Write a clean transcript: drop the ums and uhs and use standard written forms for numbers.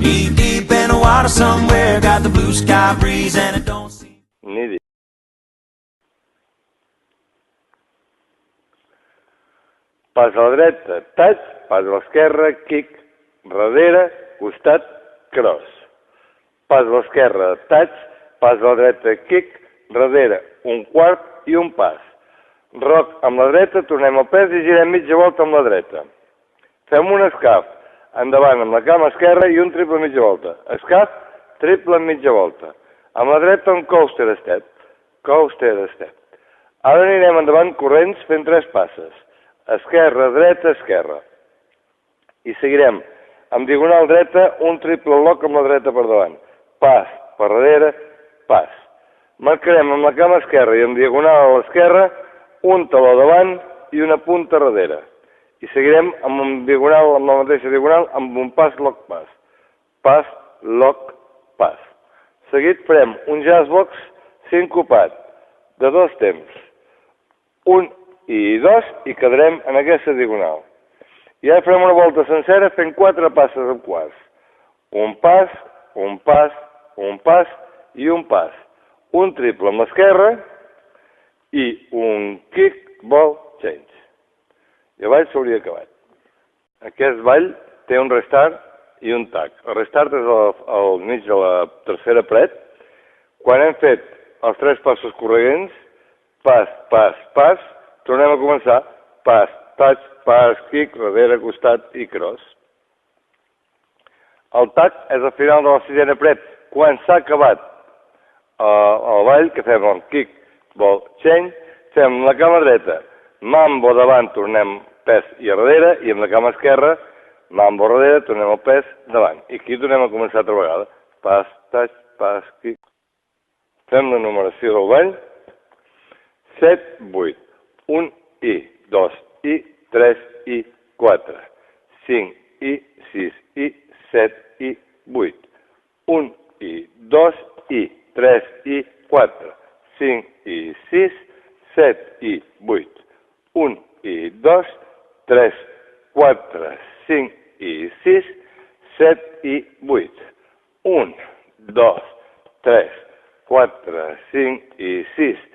Deep, deep in the water somewhere, got the blue sky breeze and it don't seem... Nidi. Pas a la dreta, touch, pas a l'esquerra, kick, darrere, costat, cross. Pas a l'esquerra, touch, pas a la dreta, kick, darrere, un quart i un pas. Roc amb la dreta, tornem al pes i girem mitja volta amb la dreta. Fem un escaf, endavant amb la cama esquerra i un triple mitja volta. Escaf, triple mitja volta. Amb la dreta un coaster step. Coaster step. Ara anirem endavant corrents fent 3 passes. Esquerra, dreta, esquerra. I seguirem amb diagonal dreta un triple lock amb la dreta per davant. Pas, per darrere, pas. Marcarem amb la cama esquerra i amb diagonal a l'esquerra un taló davant i una punta darrere. I seguirem amb un diagonal, amb la mateixa diagonal, amb un pas, lock, pas. Pas, lock, pas. Seguit farem un jazz box sincopat de 2 temps. 1 i 2 i quedarem en aquesta diagonal. I ara farem una volta sencera fent 4 passes amb quarts. Un pas, un pas, un pas i un pas. Un triple amb l'esquerra i un kick, ball, change. I el ball s'hauria acabat. Aquest ball té un restart i un tac. El restart és al mig de la tercera paret. Quan hem fet els 3 passos corregents, pas, pas, pas, tornem a començar. Pas, touch, pas, kick, darrere, costat i cross. El tac és al final de la 6a paret. Quan s'ha acabat el ball, que fem el kick, ball, change, fem la cama dreta, mambo davant, tornem pes i a darrere, i amb la cama esquerra, mambo darrere, tornem el pes davant. I aquí tornem a començar altra vegada. Pas, touch, pas, kick. Fem la numeració del ball. 7, 8. 1 i 2 i 3 i 4. 5 i 6 i 7 i 8. 1 i 2 i 3 i 4. 5 i 6, 7 i 8. 1 i 2, 3, 4, 5 i 6, 7 i 8. 1, 2, 3, 4, 5 i 6,